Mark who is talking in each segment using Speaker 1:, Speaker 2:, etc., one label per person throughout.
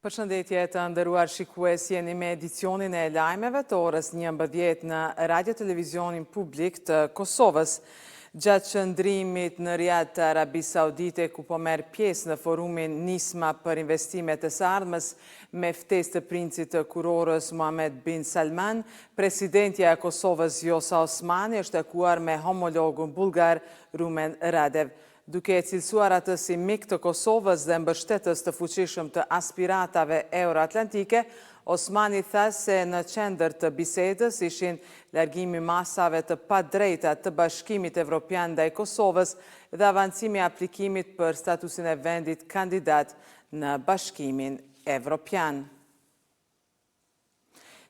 Speaker 1: Përshëndetje të nderuar shikues, jeni me edicionin e lajmeve të orës 11 në Radio Televizionin Publik të Kosovës. Gjatë qëndrimit në Riyadh të Arabisë Saudite, ku po merr pjesë në forumin Nisma për investimet e së ardhmes me ftesë të princit të kurorës Mohammed bin Salman, presidentja e Kosovës Vjosa Osmani është takuar me homologun bulgar Rumen Radev. Duke cilësuar atë si mik të Kosovës dhe mbështetës të fuqishëm të aspiratave euroatlantike, Osmani tha se në qendër të bisedës ishin largimi masave të padrejta të Bashkimit Evropian ndaj Kosovës dhe avancimi i aplikimit për statusin e vendit kandidat në Bashkimin Evropian.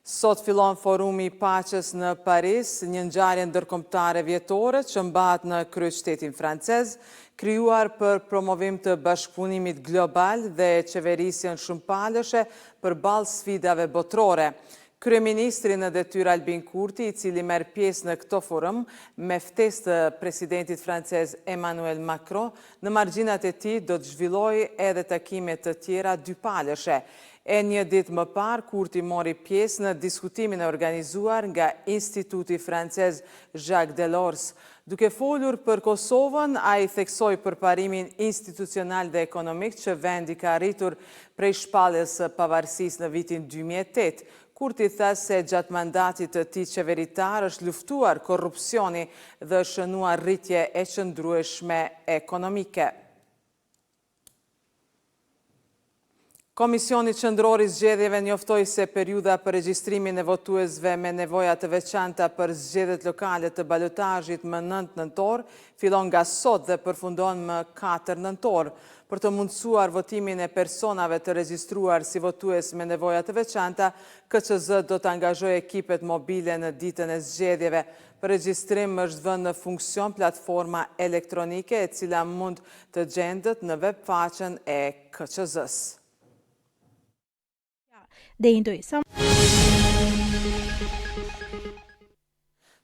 Speaker 1: Sot fillon forumi i paqes në Paris, një ngjarje ndërkombëtare vjetore që mbahet në kryeqytetin francez, krijuar për promovim të bashkëpunimit global dhe qeverisjen shumëpalëshe përballë sfidave botërore. Kryeministri në detyrë Albin Kurti, i cili merr pjesë në këtë forum me ftesë të presidentit francez Emmanuel Macron, në margjinat e tij do të zhvillojë edhe takime të tjera dypalëshe. E një ditë më parë, Kurti mori pjesë në diskutimin e organizuar nga Instituti francez Jacques Delors. Duke folur për Kosovën, ai theksoi përparimin institucional dhe ekonomik që vendi ka arritur prej shpalljes së pavarësisë në vitin 2008. Kurti tha se gjatë mandatit të tij qeveritar është luftuar korrupsioni dhe shënuar rritje e qëndrueshme ekonomike. Komisioni Qendror i Zgjedhjeve njoftoi se periudha për regjistrimin e votuesve me nevoja të veçanta për zgjedhjet lokale të balotazhit më 9 nëntor fillon nga sot dhe përfundon më 4 nëntor. Për të mundësuar votimin e personave të regjistruar si votues me nevoja të veçanta, KQZ do të angazhojë ekipet mobile në ditën e zgjedhjeve. Për regjistrim është vënë në funksion platforma elektronike e cila mund të gjendet në webfaqen e KQZ-s.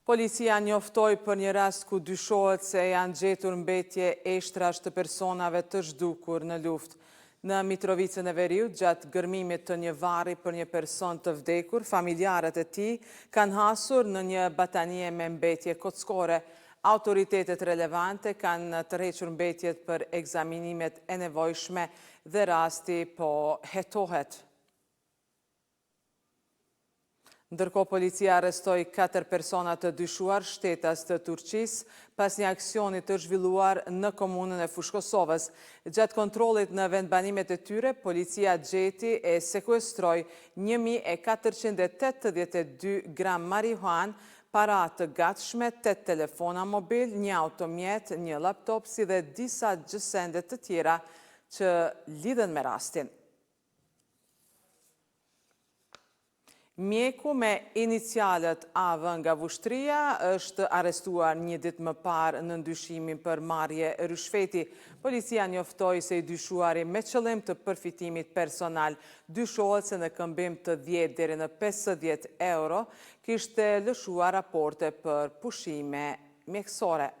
Speaker 1: Policia njoftoi për një rast ku dyshohet se janë gjetur mbetje eshtrash të personave të zhdukur në luftë. Në Mitrovicën e Veriut, gjatë gërmimit të një varri për një person të vdekur, familjarët e tij kanë hasur në një batanie me mbetje kockore. Autoritetet relevante kanë tërhequr mbetjet për ekzaminimet e nevojshme dhe rasti po hetohet. Ndërkohë, policia arrestoi 4 persona të dyshuar shtetas të Turqisë pas një aksioni të zhvilluar në komunën e Fushkosovës. Gjatë kontrollit në vendbanimet e tyre, policia gjeti e sekuestroi 1482 gram marihuanë, para të gatshme, 8 telefona mobil, një automjet, një laptop, si dhe disa gjësende të tjera që lidhen me rastin. Mjeku me inicialet AV nga Vushtria është arrestuar një ditë më parë në ndyshimin për marrje rishfeti. Policia njoftoi se i dyshuari me qëllim të përfitimit personal dyshohet se në këmbim të 10 deri në 50 euro kishte lëshuar raporte për pushime mjekësore.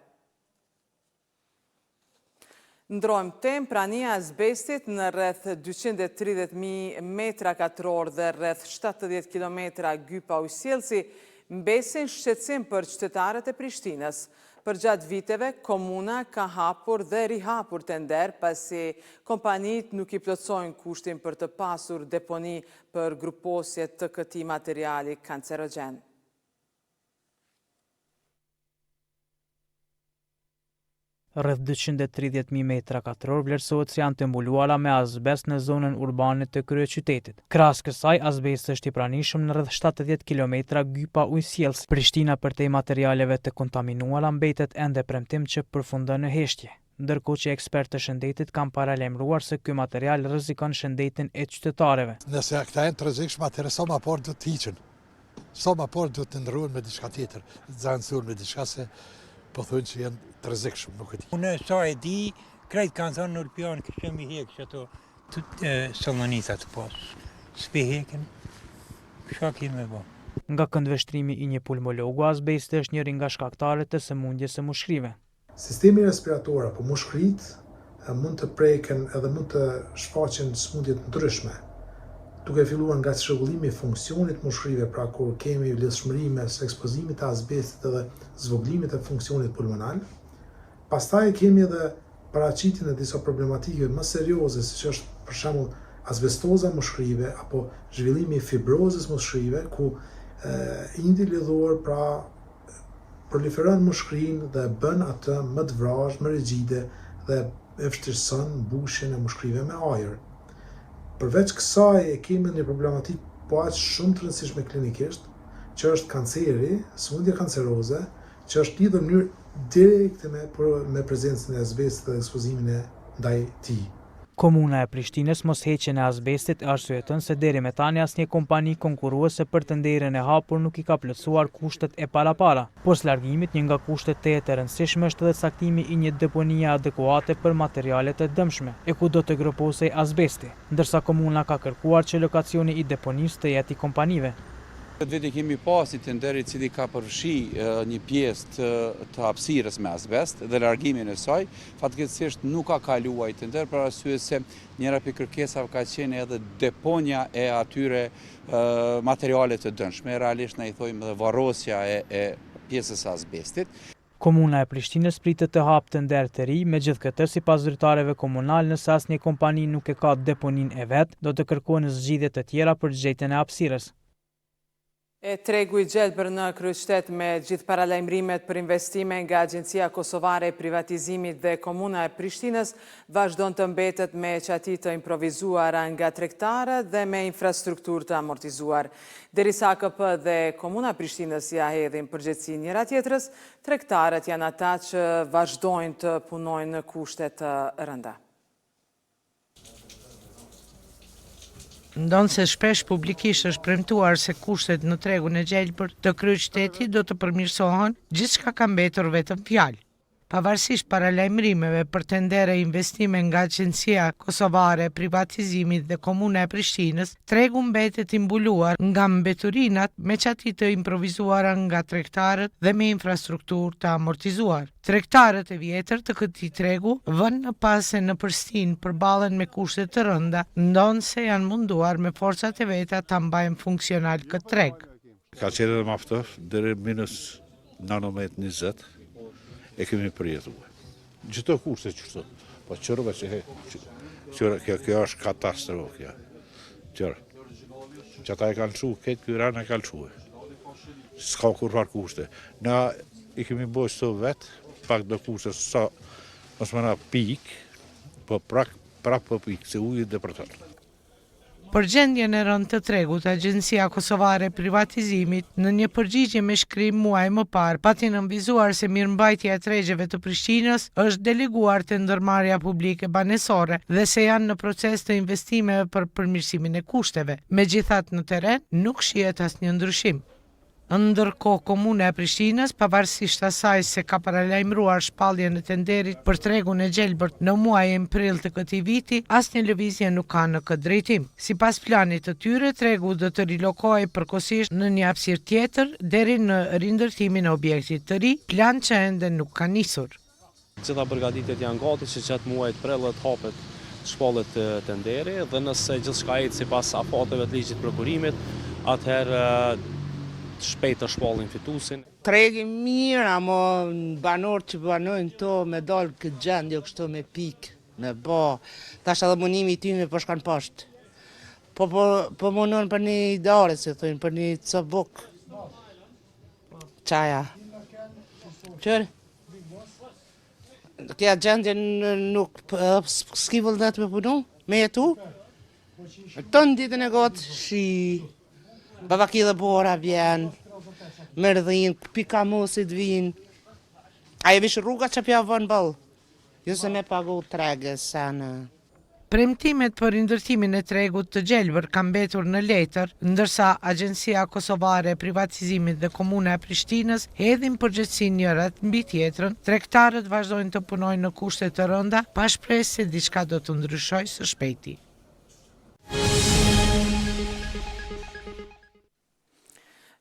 Speaker 1: Ndrojmë temë, prania e azbestit në rreth 230.000 metra katror dhe rreth 70 kilometra gypa ujësjellsi mbesin shqetësim për qytetarët e Prishtinës. Për gjatë viteve, komuna ka hapur dhe rihapur tender pasi kompanitë nuk i plotësojnë kushtin për të pasur deponi për gruposje të këtij materiali kancerogjen.
Speaker 2: Rreth 230.000 metra katror vlerësohet se janë të mbuluara me azbest në zonën urbane të kryeqytetit. Krahas kësaj, azbesti është i pranishëm në rreth 70 kilometra gypa ujësjellsi. Prishtina përtej materialeve të kontaminuara mbetet ende premtim që përfundon në heshtje, ndërkohë që ekspertë të shëndetit kanë paralajmëruar se ky material rrezikon shëndetin e qytetarëve.
Speaker 3: Nëse këta janë të rrezikshëm, atëherë sa më parë duhet të hiqen. Sa më parë duhet të ndërruhen me diçka tjetër, të zancuar me diçka se po thonë që janë të rrezikshëm, nuk e di.
Speaker 4: Unë sa e di, krejt kanë thënë në Ulpian kështem i hek që ato të sollonisa të pas. S'pe heken, çka kemi me bë?
Speaker 2: Nga këndveshtrimi i një pulmologu, azbesti është njëri nga shkaktarët të sëmundjes së mushkrive.
Speaker 5: Sistemi respirator apo mushkrit mund të preken edhe mund të shfaqen sëmundje të ndryshme. duke filluar nga çrregullimi i funksionit mushrive, pra kur kemi lidhshmëri mes ekspozimit të azbestit dhe zvogëlimit të funksionit pulmonal. Pastaj kemi edhe paraqitjen e disa problematike më serioze, siç është për shembull azbestoza mushrive apo zhvillimi i fibrozës mushrive, ku indi lidhor pra proliferon mushkrinë dhe bën atë më të vrajshme, më rigjide dhe e vështirëson mbushjen e mushkrive me ajër. Përveç kësaj kemi një problematik po aq shumë të rëndësishme klinikisht, që është kanceri, sëmundje kanceroze, që është lidhur në mënyrë direkte me prezencën e azbestit dhe ekspozimin e ndaj tij.
Speaker 2: Komuna e Prishtinës mos heqjen e azbestit arsyeton se deri me tani asnjë kompani konkurruese për tenderën e hapur nuk i ka plotësuar kushtet e parapara. Pas largimit, një nga kushtet e rëndësishme është edhe caktimi i një deponie adekuate për materialet e dëmshme, e ku do të groposej azbesti, ndërsa komuna ka kërkuar që lokacioni i deponisë të jetë i kompanive.
Speaker 6: Këtë veti kemi pasi tender i cili ka përfshi një pjesë të hapësirës me azbest dhe largimin e saj, fatkeqësisht nuk ka kaluar tender për arsye se njëra prej kërkesave ka qenë edhe deponja e atyre materialet të dëmshme, realisht na i thojmë dhe varrosja e pjesës së azbestit.
Speaker 2: Komuna e Prishtinës pritet të hapë tender të ri, megjithatë sipas zyrtarëve komunal, nëse asnjë kompani nuk e ka deponinë e vet, do të kërkohen zgjidhje të tjera për gjetjen e hapësirës.
Speaker 1: Tregu i gjelbër në kryeqytet me gjithë paralajmërimet për investime nga Agjencia Kosovare e Privatizimit dhe Komuna e Prishtinës vazhdon të mbetet me qati të improvizuara nga tregtarët dhe me infrastrukturë të amortizuar. Derisa AKP dhe Komuna e Prishtinës ja hedhin përgjegjësi njëra tjetrës, tregtarët janë ata që vazhdojnë të punojnë në kushte të rënda.
Speaker 7: Ndonë se shpesh publikisht është premtuar se kushtet në tregun e gjelbër të kryeqytetit do të përmirësohen, gjithçka ka mbetur vetëm fjalë. Pavarësisht paralajmërimeve për tendere investime nga Agjencia Kosovare e Privatizimit dhe Komuna e Prishtinës, tregu mbetet i mbuluar nga mbeturinat me qati të improvizuara nga tregtarët dhe me infrastrukturë të amortizuar. Tregtarët e vjetër të këtij tregu vënë në pas se në përstinë përballen me kushte të rënda, ndonë se janë munduar me forcat e veta ta mbajnë funksional këtë treg.
Speaker 8: Ka qenë edhe maftof deri minus nanomet 20. E kemi përjetuar. Gjithë kushte qështu, po qërëve që kjo është katastrofë, qërë. Që ata e kanë shu, këtë kyran e kanë shu. S'ka kurfar kushte. Na i kemi bojë së vetë, pak do kushte sa, mos mëna pikë, po prap po pikë, se ujë dhe për tërë.
Speaker 7: Për gjendjen e rëndë të tregut, Agjencia Kosovare e Privatizimit në një përgjigje me shkrim muaj më parë pati nënvizuar se mirëmbajtja e tregjeve të Prishtinës është deleguar te ndërmarrja publike banesore dhe se janë në proces të investimeve për përmirësimin e kushteve. Megjithatë në terren nuk shihet asnjë ndryshim. Ndërkohë, Komuna e Prishtinës, pavarësisht asaj se ka paralajmëruar shpalljen e tenderit për tregun e gjelbërt në muajin prill të këtij viti, asnjë lëvizje nuk ka në këtë drejtim. Sipas planit të tyre, tregu do të rilokohej përkohësisht në një hapësirë tjetër deri në rindërtimin e objektit të ri, plan që ende nuk ka nisur.
Speaker 9: Gjitha përgatitjet janë gati që gjatë muajit prill të hapet shpallet të tenderi dhe nëse gjithçka ecë sipas afateve të ligjit prokurimit, atëherë shpejt të shpallin fituesin.
Speaker 10: Tregi mirë, amo banor që banojnë to me dalë këtë gjendje kështu me pikë, me bo. Tash edhe munimi i tyre po shkan poshtë. Po munon për një idare, se thojnë, për një cobuk. Qaja. Qërë? Kja gjendje nuk s'ki vullnet me punu, me jetu. Tonë ditën e gotë, shi... Babaki dhe bora vjen, mërdhin, pika mosit vjen. Aje vish rruga që pja vën bëllë, ju se me pagu treges sana.
Speaker 7: Premtimet për rindërtimin e tregut të gjelbër kanë mbetur në letër, ndërsa Agjencia Kosovare e Privatizimit dhe Komuna e Prishtinës hedhin përgjegjësinë njëra mbi tjetrën. Tregtarët vazhdojnë të punojnë në kushte të rënda, pa shpresë se diçka do të ndryshojë së shpejti.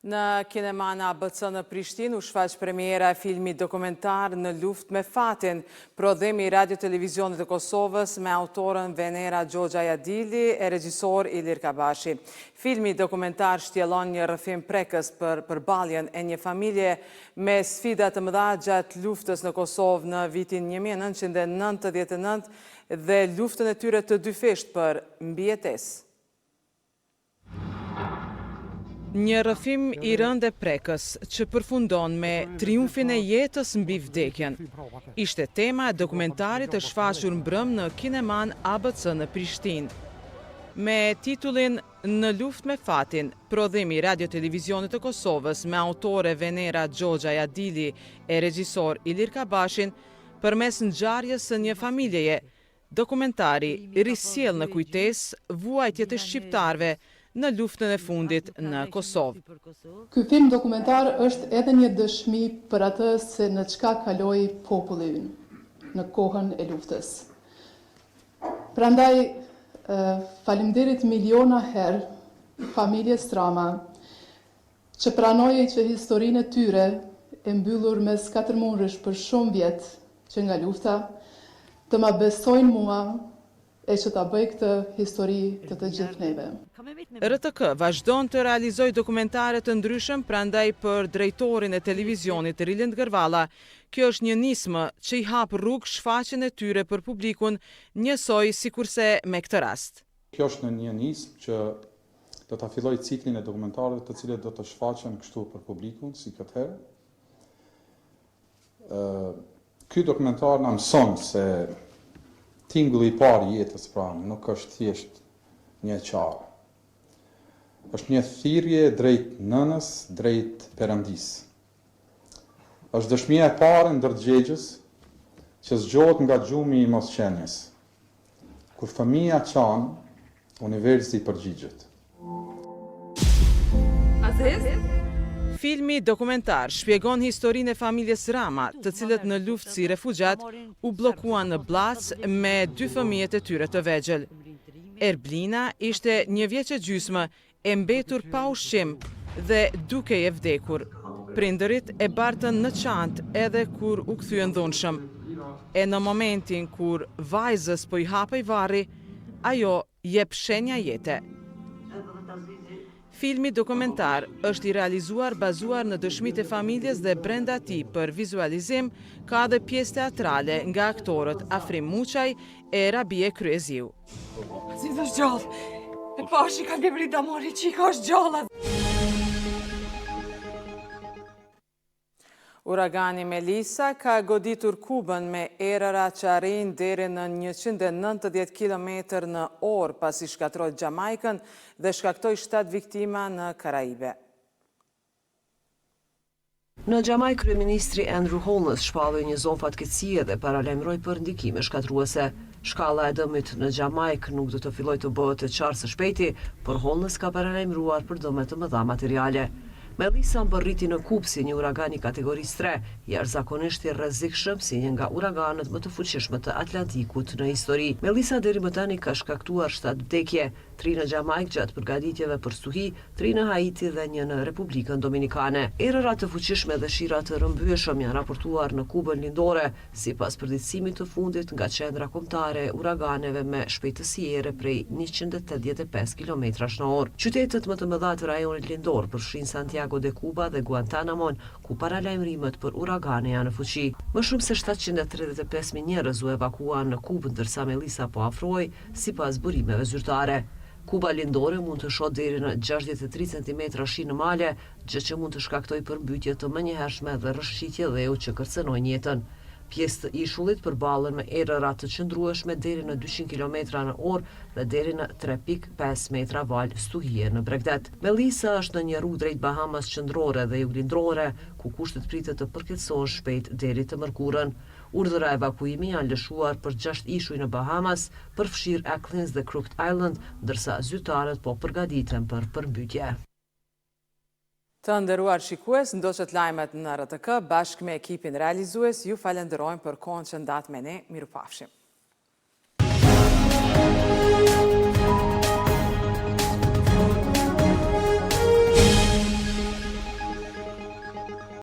Speaker 1: Në kineman ABC në Prishtinë u shfaq premiera e filmit dokumentar Në luftë me fatin, prodhimi i Radio Televizionit të Kosovës me autorën Venera Xhoxha Jadili e regjisor Ilir Kabashi. Filmi dokumentar shtjellon një rrëfim prekës për përballjen e një familje me sfida të mëdha gjatë luftës në Kosovë në vitin 1999 dhe luftën e tyre të dyfisht për mbijetesë. Një rrëfim i rënd e prekës që përfundon me triumfin e jetës mbi vdekjen. Ishte tema e dokumentarit të shfaqur mbrëm në kineman ABC në Prishtinë. Me titullin Në luftë me fatin, prodhimi Radio Televizionit të Kosovës me autore Venera Xhoxha Jadili e regjisor Ilir Kabashin, përmes ngjarjes së një familjeje, dokumentari risjell në kujtesë vuajtjet e shqiptarëve në luftën e fundit në Kosovë.
Speaker 11: Ky film dokumentar është edhe një dëshmi për atë se në çka kaloi populli ynë në kohën e luftës. Prandaj, faleminderit miliona herë familjes Trama, që pranoi që historinë e tyre e mbyllur mes katërmundësh për shumë vjet që nga lufta, të ma besojnë mua e që ta bëj këtë histori të gjithë neve.
Speaker 1: RTK vazhdon të realizoj dokumentare të ndryshëm, prandaj për drejtorin e televizionit Rilend Gërvalla, kjo është një nismë që i hap rrugë shfaqjen e tyre për publikun, njësoj sikurse me këtë rast.
Speaker 12: Kjo është një nismë që do ta filloj ciklin e dokumentarëve të cilët do të shfaqen kështu për publikun si këtë herë. Ky dokumentar na mëson se tingulli i parë i jetës pra nuk është thjesht një qarë. Është një thirrje drejt nënës, drejt perëndis. Është dëshmia e parë ndërgjegjes që zgjohet nga gjumi i mosqenjes. Kur fëmia qan, universi përgjigjet.
Speaker 1: Filmi dokumentar shpjegon historinë e familjes Rama, të cilët në luftë si refugjat u bllokuan në Blac me 2 fëmijët e tyre të vegjël. Erblina ishte 1 vjeç e gjysmë, e mbetur pa ushqim dhe duke e vdekur. Prindërit e bartën në çantë edhe kur u kthyen dhunshëm. E në momentin kur vajzës po i hapej varri, ajo jep shenja jete. Filmi dokumentar është i realizuar bazuar në dëshmitë e familjes dhe brenda tij për vizualizim ka dhe pjesë teatrale nga aktorët Afrim Muçaj e Rabie Kryeziu.
Speaker 13: Si është gjallë, e pashi ka libri da mori qika është gjallë.
Speaker 1: Uragani Melissa ka goditur Kubën me erëra që arrin deri në 190 km në orë pasi shkatroi Jamaikën dhe shkaktoi 7 viktima në Karaibe.
Speaker 14: Në Jamajkë, kryeministri Andrew Holness shpalloi një zonë fatkeqësie dhe paralajmëroi për ndikime shkatruese. Shkalla e dëmit në Jamajkë nuk do të fillojë të bëhet të qartë së shpejti, por Holness ka paralajmëruar për dëme të mëdha materiale. Melissa mbërriti në Kubë si një uragan i kategorisë 3, jashtëzakonisht i rrezikshëm si një nga uraganët më të fuqishme të Atlantikut në histori. Melissa deri më tani ka shkaktuar 7 vdekje, 3 në Jamajkë gjatë përgatitjeve për stuhi, 3 në Haiti dhe 1 në Republikën Dominikane. Erëra të fuqishme dhe shira të rrëmbyeshëm janë raportuar në Kubën lindore, sipas përditësimit të fundit nga qendra kombëtare e uraganeve me shpejtësi ere prej 185 km/h. Qytetet më të mëdha të rajonit lindor përfshin Santiago de Cuba dhe Guantanamon, ku paralajmërimet për uragane janë në fuqi. Më shumë se 735.000 njerëz u evakuuan në Kubë ndërsa Melissa po afrohej sipas burimeve zyrtare. Kuba lindore mund të shohë deri në 63 cm shi në male, gjë që mund të shkaktojë përmbytje të menjëhershme dhe rrëshqitje dheu që kërcënojnë jetën. Pjesë të ishullit përballen me erëra të qëndrueshme deri në 200 km/h dhe deri në 3.5 metra val stuhie në Bregdet. Melissa është në një rrugë drejt Bahamas qendrore dhe juglindrore, ku kushtet pritet të përkeçësohen shpejt deri të mërkurën. Urdhëra evakuimi janë lëshuar për 6 ishuj në Bahamas, përfshir Acklins dhe Crooked Island, ndërsa zyrtarët po përgatiten për përmbytje.
Speaker 1: Të nderuar shikues, ndoqët lajmet në RTK bashkë me ekipin realizues, ju falenderojmë për kohën që ndat me ne, mirupafshim.